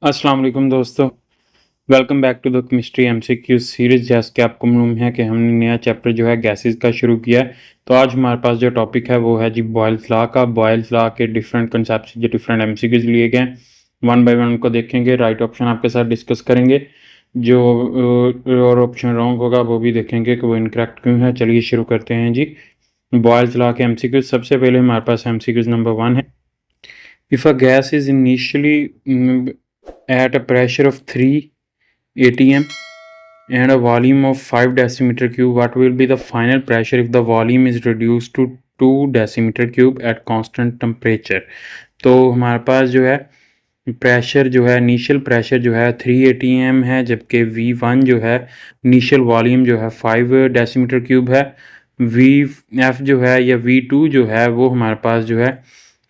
अस्सलाम वालेकुम दोस्तों। Welcome back to the chemistry MCQ series. जैसे कि आपको मालूम है कि हमने नया चैप्टर जो है गैसेस का शुरू किया है। तो आज हमारे पास जो टॉपिक है वो है जी बॉयल्स लॉ का। बॉयल्स लॉ के डिफरेंट कंसेप्ट जो डिफरेंट एमसीक्यूज लिए गए हैं, वन बाय वन उनको देखेंगे। राइट ऑप्शन आपके साथ डिस्कस करेंगे, जो और ऑप्शन रॉन्ग होगा वो भी देखेंगे कि वो इनकरेक्ट क्यों है। चलिए शुरू करते हैं जी बॉयल्स लॉ के एमसीक्यूज। सबसे पहले हमारे पास एमसीक्यूज नंबर 1 है। If a gas is initially at a pressure of 3 atm and a volume of 5 decimeter cube, what will be the final pressure if the volume is reduced to 2 decimeter cube at constant temperature? तो हमारे पास जो है pressure जो है initial pressure जो है 3 atm है, जबकि V1 जो है इनिशियल वॉल्यूम जो है 5 डेसीमीटर क्यूब है। VF जो है या V2 जो है वो हमारे पास जो है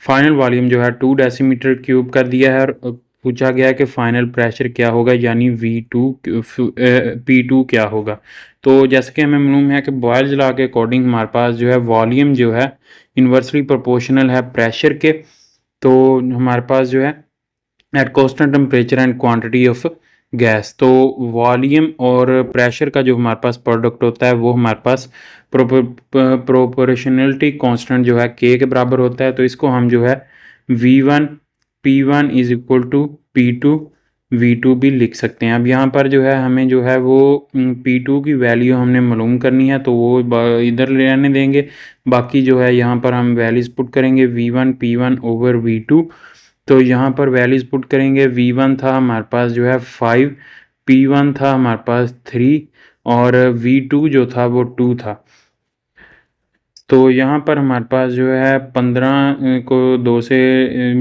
फाइनल वॉल्यूम जो है 2 डेसीमीटर क्यूब कर दिया है। और पूछा गया है कि फाइनल प्रेशर क्या होगा, यानी V2 P2 क्या होगा। तो जैसे कि हमें मालूम है कि बॉयल्स लॉ के अकॉर्डिंग हमारे पास जो है वॉल्यूम जो है इन्वर्सली प्रोपोर्शनल है प्रेशर के। तो हमारे पास जो है eight constant temperature and quantity of gas, तो वॉल्यूम और प्रेशर का जो हमारे पास प्रोडक्ट होता है वो हमारे पास प्रोपोर्शनलिटी कांस्टेंट जो है के बराबर होता है। तो इसको हम जो है V1 P1 is equal to P2 V2 भी लिख सकते हैं। अब यहाँ पर जो है हमें जो है वो P2 की वैल्यू हमने मालूम करनी है, तो वो इधर ले आने देंगे। बाकी जो है यहाँ पर हम वैल्यूज पुट करेंगे V1 P1 ओवर V2। तो यहाँ पर वैल्यूज पुट करेंगे। V1 था हमारे पास जो है 5, P1 था हमारे पास 3 और V2 जो था वो 2 था। तो यहाँ पर हमारे पास जो है 15 को 2 से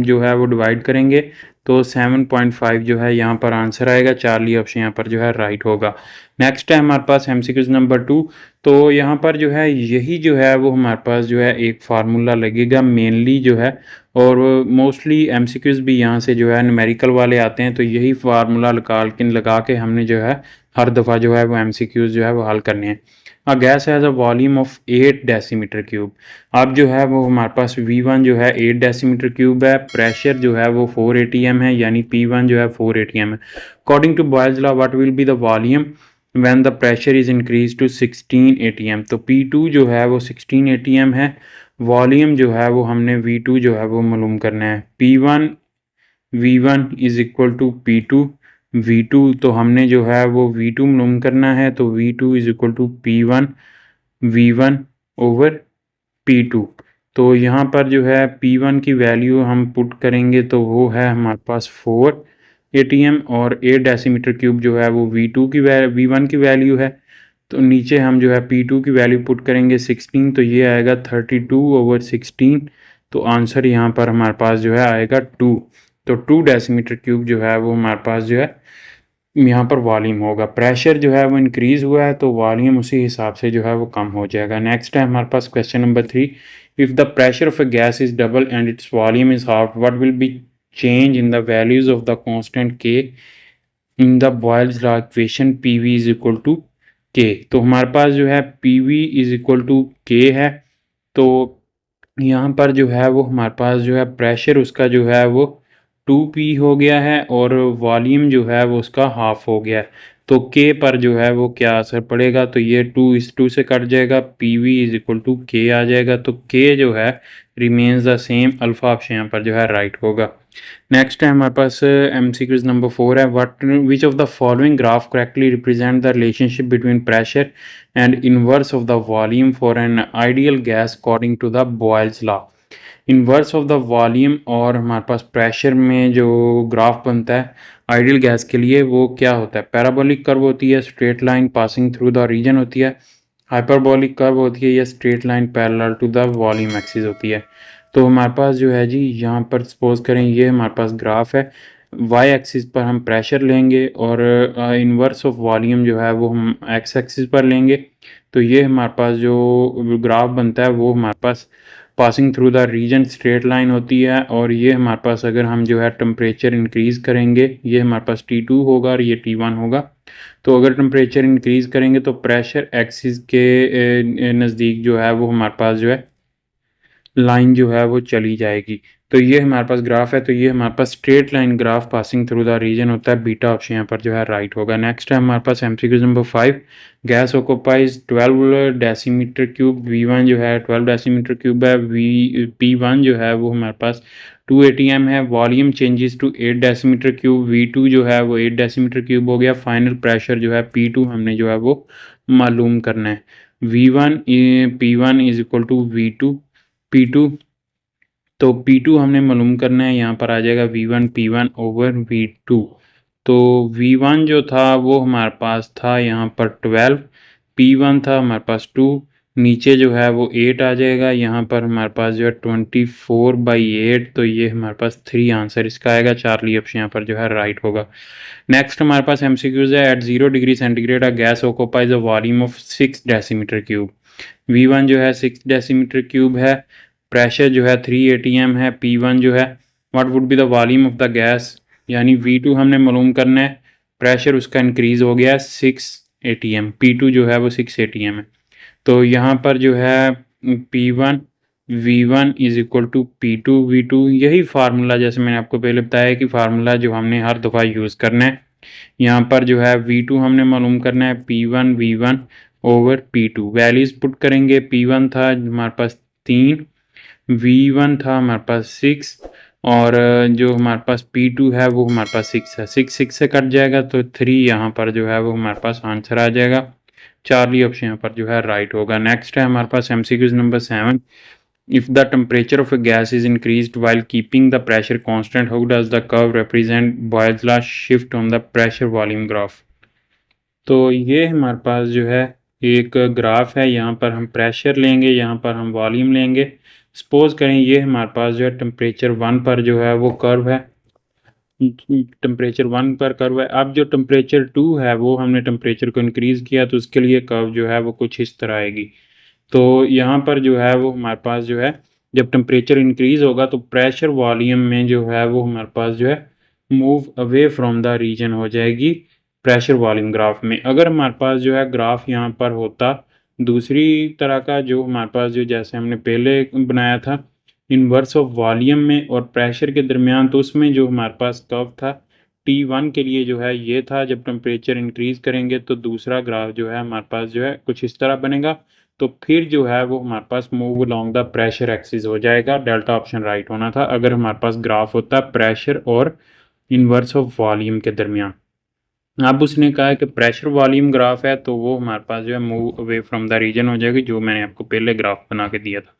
जो है वो डिवाइड करेंगे तो 7.5 जो है यहाँ पर आंसर आएगा। चार्ली ऑप्शन यहाँ पर जो है राइट होगा। नेक्स्ट है हमारे पास एमसीक्यूज नंबर 2। तो यहाँ पर जो है यही जो है वो हमारे पास जो है एक फार्मूला लगेगा मेनली जो है, और मोस्टली एमसीक्यूज भी यहाँ से जो है न्यूमेरिकल वाले आते हैं। तो यही फार्मूला लगा के हमने जो है हर दफ़ा जो है वो एमसीक्यूज जो है वो हल करने हैं। A gas has a volume of 8 decimetre cube. अब जो है वो हमारे पास V1 जो है 8 डेसीमीटर क्यूब है, प्रेशर जो है वो 4 atm है, यानी P1 जो है 4 atm है। According to Boyle's law what will be the volume when the pressure is increase to 16 atm। तो P2 जो है वो 16 atm है। वॉल्यूम जो है वो हमने V2 जो है वो मालूम करना है। P1 V1 is equal to P2 V2, तो हमने जो है वो V2 मालूम करना है। तो V2 is equal to P1 V1 over P2। तो यहाँ पर जो है P1 की वैल्यू हम पुट करेंगे तो वो है हमारे पास 4 atm और 8 डेसीमीटर क्यूब जो है वो V2 की V1 की वैल्यू है। तो नीचे हम जो है P2 की वैल्यू पुट करेंगे 16, तो ये आएगा 32 ओवर 16। तो आंसर यहाँ पर हमारे पास जो है आएगा 2। तो 2 डेसीमीटर क्यूब जो है वो हमारे पास जो है यहाँ पर वॉल्यूम होगा। प्रेशर जो है वो इंक्रीज़ हुआ है तो वॉल्यूम उसी हिसाब से जो है वो कम हो जाएगा। नेक्स्ट है हमारे पास question number 3। If the pressure of a gas is double and its volume is half, what will be change in the values of the constant K in the Boyle's law equation PV is equal to K. तो हमारे पास जो है PV is equal to के है। तो यहाँ पर जो है वो हमारे पास जो है प्रेशर उसका जो है वो 2P हो गया है और वॉल्यूम जो है वो उसका हाफ हो गया है। तो K पर जो है वो क्या असर पड़ेगा, तो ये 2:2 से कट जाएगा, PV is equal to K आ जाएगा। तो K जो है remains the same, alpha option यहाँ पर जो है राइट होगा। नेक्स्ट है हमारे पास MCQs नंबर 4 है। What which of the following graph correctly represent the relationship between pressure and inverse of the volume for an ideal gas according to the Boyle's law. Inverse of the volume और हमारे पास pressure में जो graph बनता है ideal gas के लिए वो क्या होता है, पैराबोलिक कर्व होती है, straight line passing through the region होती है, हाइपरबोलिक कर्व होती है, या straight line parallel to the volume axis होती है। तो हमारे पास जो है जी यहाँ पर सपोज करें ये हमारे पास ग्राफ है, वाई एक्सिस पर हम प्रेशर लेंगे और इनवर्स ऑफ वॉल्यूम जो है वो हम एक्स एक्सिस पर लेंगे। तो ये हमारे पास जो ग्राफ बनता है वो हमारे पास passing through the region straight line होती है। और ये हमारे पास अगर हम जो है टेम्परेचर इंक्रीज़ करेंगे, ये हमारे पास T2 होगा और ये T1 होगा। तो अगर टेम्परेचर इंक्रीज़ करेंगे तो प्रेशर एक्सिस के नज़दीक जो है वो हमारे पास जो है लाइन जो है वो चली जाएगी। तो ये हमारे पास ग्राफ है, तो ये हमारे पास straight line graph passing through the region होता है। बीटा ऑप्शन यहाँ पर जो है राइट होगा। नेक्स्ट है हमारे पास MCQ number 5, gas occupies 12 decimetre cube. V1 जो है 12 डेसीमीटर क्यूब है। P1 जो है वो हमारे पास 2 ATM है। Volume changes to 8 decimetre cube. V2 जो है वो 8 डेसीमीटर क्यूब हो गया। फाइनल प्रेशर जो है P2 हमने जो है वो मालूम करना है। V1 P1 is equal to V2 P2, तो P2 हमने मालूम करना है। यहाँ पर आ जाएगा V1 P1 ओवर V2। तो V1 जो था वो हमारे पास था यहाँ पर 12, P1 था हमारे पास 2, नीचे जो है वो 8 आ जाएगा। यहाँ पर हमारे पास जो है 24/8, तो ये हमारे पास 3 आंसर इसका आएगा। चार्ली ऑप्शन यहाँ पर जो है राइट होगा। नेक्स्ट हमारे पास MCQs है। At 0 degree centigrade a gas occupies a volume of 6 decimetre cube. V1 जो है 6 डेसीमीटर क्यूब है। प्रेशर जो है 3 ATM है। P1 जो है what would be the volume of the gas, यानी V2 हमने मालूम करना है। प्रेशर उसका इंक्रीज हो गया 6 ATM, P2 जो है वो 6 ATM है। तो यहाँ पर जो है P1 V1 is equal to P2 V2। यही फार्मूला जैसे मैंने आपको पहले बताया कि फार्मूला जो हमने हर दफ़ा यूज़ करना है। यहाँ पर जो है V2 हमने मालूम करना है P1 V1 over P2। Values put करेंगे। P1 था हमारे पास 3, V1 था हमारे पास 6, और जो हमारे पास P2 है वो हमारे पास 6 है। 6 से कट जाएगा तो 3 यहाँ पर जो है वो हमारे पास आंसर आ जाएगा। चार्ली ऑप्शन यहाँ पर जो है राइट होगा। नेक्स्ट है हमारे पास MCQs number 7, if the temperature of a gas is increased while keeping the pressure constant, how does the curve represent Boyle's law shift on the pressure volume graph? तो ये हमारे पास जो है एक ग्राफ है। यहाँ पर हम प्रेशर लेंगे, यहाँ पर हम वॉल्यूम लेंगे। सपोज करें ये हमारे पास जो है टेम्परेचर 1 पर जो है वो कर्व है। टेम्परेचर 1 पर कर्व है। अब जो टेम्परेचर 2 है वो हमने टेम्परेचर को इंक्रीज़ किया, तो उसके लिए कर्व जो है वो कुछ इस तरह आएगी। तो यहाँ पर जो है वो हमारे पास जो है जब टेम्परेचर इंक्रीज़ होगा तो प्रेशर वॉल्यूम में जो है वो हमारे पास जो है move away from the region हो जाएगी प्रेशर वॉल्यूम ग्राफ में। अगर हमारे पास जो है ग्राफ यहाँ पर होता दूसरी तरह का, जो हमारे पास जो जैसे हमने पहले बनाया था इनवर्स ऑफ वॉल्यूम में और प्रेशर के दरमियान, तो उसमें जो हमारे पास कर्व था T1 के लिए जो है ये था। जब टेम्परेचर इंक्रीज़ करेंगे तो दूसरा ग्राफ जो है हमारे पास जो है कुछ इस तरह बनेगा। तो फिर जो है वो हमारे पास move along the pressure axis हो जाएगा। डेल्टा ऑप्शन राइट होना था अगर हमारे पास ग्राफ होता प्रेशर और इनवर्स ऑफ वॉल्यूम के दरमियान। अब उसने कहा है कि प्रेशर वॉल्यूम ग्राफ है, तो वो हमारे पास जो है move away from the region हो जाएगी, जो मैंने आपको पहले ग्राफ बना के दिया था।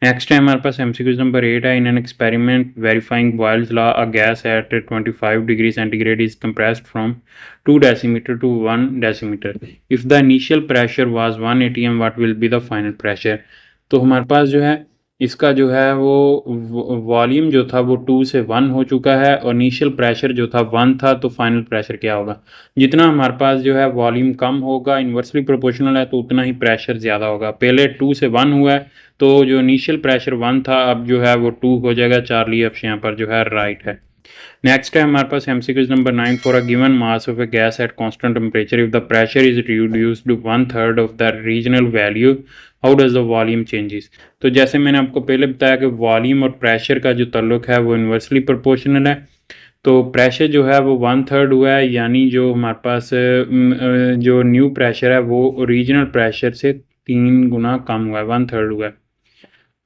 नेक्स्ट है हमारे पास MCQ नंबर 8 है। In an experiment verifying Boyle's law a gas at 25 degree centigrade is compressed from 2 decimetre to 1 decimetre. If the initial pressure was 1 ATM, what will be the final pressure. तो हमारे पास जो है इसका जो है वो वॉल्यूम जो था वो 2 से 1 हो चुका है और इनिशियल प्रेशर जो था 1 था, तो फाइनल प्रेशर क्या होगा। जितना हमारे पास जो है वॉल्यूम कम होगा, इन्वर्सली प्रोपोर्शनल है, तो उतना ही प्रेशर ज़्यादा होगा। पहले 2 से 1 हुआ है, तो जो इनिशियल प्रेशर 1 था अब जो है वो 2 हो जाएगा। चार्ली ऑप्शन यहाँ पर जो है राइट है। नेक्स्ट है हमारे पास MCQ number 9, for a given mass of a gas at constant temperature if the pressure is reduced to 1/3 of the regional value, how does the volume changes. तो जैसे मैंने आपको पहले बताया कि वॉल्यूम और प्रेशर का जो ताल्लुक है वो इन्वर्सली प्रोपोर्शनल है। तो प्रेशर जो है वो 1/3 हुआ है, यानी जो हमारे पास जो न्यू प्रेशर है वो ओरिजिनल प्रेशर से 3 गुना कम हुआ है, 1/3 हुआ है।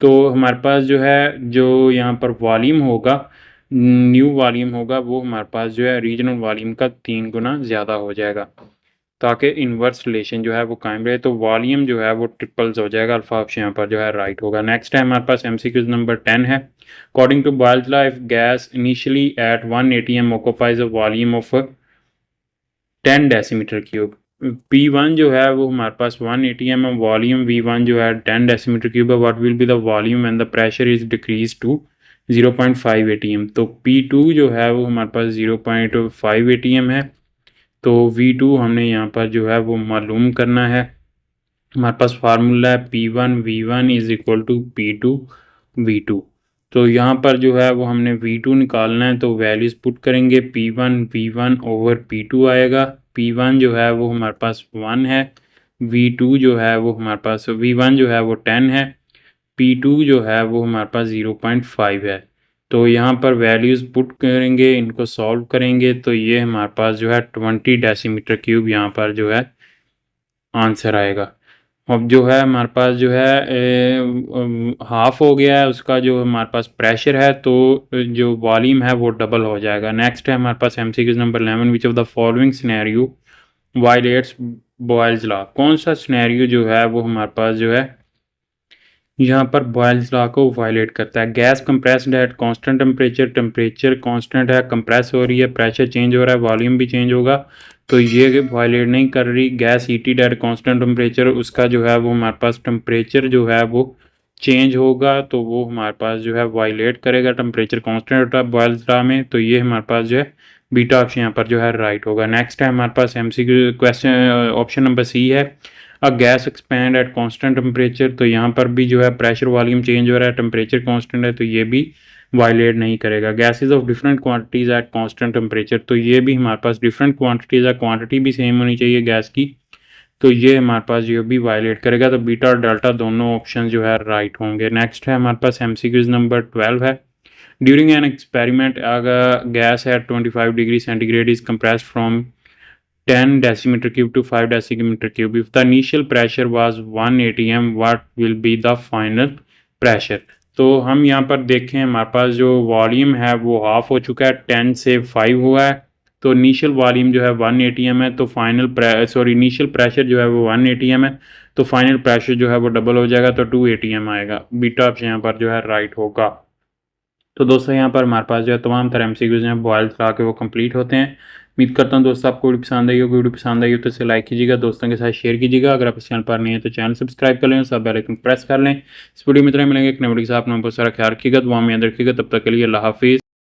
तो हमारे पास जो है जो यहाँ पर वॉल्यूम होगा, न्यू वॉल्यूम होगा, वो हमारे पास जो है रीजनल वॉल्यूम का 3 गुना ज़्यादा हो जाएगा, ताकि इन्वर्स रिलेशन जो है वो कायम रहे। तो वॉल्यूम जो है वो ट्रिपल्स हो जाएगा। अल्फा ऑप्शन यहाँ पर जो है राइट होगा। नेक्स्ट है हमारे पास MCQ नंबर 10 है। According to Boyle's law, if gas initially at 1 ATM occupies a volume of 10 decimetre cube. P1 जो है वो हमारे पास 1 ATM है, वॉल्यूम V1 जो है 10 डेसीमीटर क्यूब है। What will be the volume and the pressure is decrease to 0.5 ATM। तो P2 जो है वो हमारे पास 0.5 ATM है। तो V2 हमने यहाँ पर जो है वो मालूम करना है। हमारे पास फार्मूला है P1 V1 is equal to P2 V2। तो यहाँ पर जो है वो हमने V2 निकालना है, तो वैल्यूज़ पुट करेंगे। P1 V1 ओवर P2 आएगा। P1 जो है वो हमारे पास 1 है, V2 जो है वो हमारे पास V1 जो है वो 10 है, P2 जो है वो हमारे पास 0.5 है। तो यहाँ पर वैल्यूज़ पुट करेंगे, इनको सॉल्व करेंगे तो ये हमारे पास जो है 20 डेसीमीटर क्यूब यहाँ पर जो है आंसर आएगा। अब जो है हमारे पास जो है हाफ हो गया है उसका जो हमारे पास प्रेशर है, तो जो वॉल्यूम है वो डबल हो जाएगा। नेक्स्ट है हमारे पास MCQ number 11, which of the following scenario violates Boyle's law. कौन सा सिनेरियो जो है वो हमारे पास जो है यहाँ पर बॉयल्स लॉ को वायलेट करता है। Gas compressed eight constant temperature, temperature constant है, कंप्रेस हो रही है, प्रेशर चेंज हो रहा है, वॉल्यूम भी चेंज होगा, तो ये वायलेट नहीं कर रही। Gas heated eight constant temperature, उसका जो है वो हमारे पास टेम्परेचर जो है वो चेंज होगा, तो वो हमारे पास जो है वायलेट करेगा। टेम्परेचर कांस्टेंट होता है बॉयल्स लॉ में, तो ये हमारे पास जो है बीटा ऑप्शन यहाँ पर जो है राइट होगा। नेक्स्ट है हमारे पास MCQ question, option number C है। A gas expand at constant temperature, तो यहाँ पर भी जो है प्रेशर वॉल्यूम चेंज हो रहा है, टेम्परेचर कांस्टेंट है, तो ये भी वायलेट नहीं करेगा। Gases of different quantities eight constant temperature, तो ये भी हमारे पास डिफरेंट क्वांटिटीज है, क्वांटिटी भी सेम होनी चाहिए गैस की, तो ये हमारे पास ये भी वायलेट करेगा। तो बीटा और डेल्टा दोनों ऑप्शन जो है राइट होंगे। नेक्स्ट है हमारे पास एमसीक्यूज नंबर 12 है। ड्यूरिंग एन एक्सपेरिमेंट अगर gas at 25 degree centigrade is compressed from 10 decimeter cube to 5 decimeter cube. If the initial pressure was 1 atm, what will be the final pressure? तो हम यहाँ पर देखें हमारे पास जो वॉल्यूम है वो हाफ हो चुका है, 10 से 5 हुआ है, तो इनिशियल वॉल्यूम जो है 1 atm है, तो फाइनल इनिशियल प्रेशर जो है वो 1 atm है, तो फाइनल प्रेशर जो है वो डबल हो जाएगा, तो 2 atm आएगा। बीटा ऑप्शन यहाँ पर जो है राइट होगा। तो दोस्तों यहाँ पर हमारे पास जो है तमाम तरह एमसीक्यूज हैं बॉयल्स लॉ के वो कंप्लीट होते हैं। उम्मीद करता हूँ दोस्तों आपको वीडियो पसंद आई होगी। वीडियो पसंद आई हो तो इसे लाइक कीजिएगा, दोस्तों के साथ शेयर कीजिएगा। अगर आप इस चैनल पर नहीं है तो चैनल सब्सक्राइब कर लें, सब बेल आइकन प्रेस कर लें। इस वीडियो में इतना मिलेंगे एक नए वीडियो के साथ, अपना बहुत सारा ख्याल रखिएगा, दुआ में याद रखिएगा। तब तक के लिए अल्लाह हाफिज़।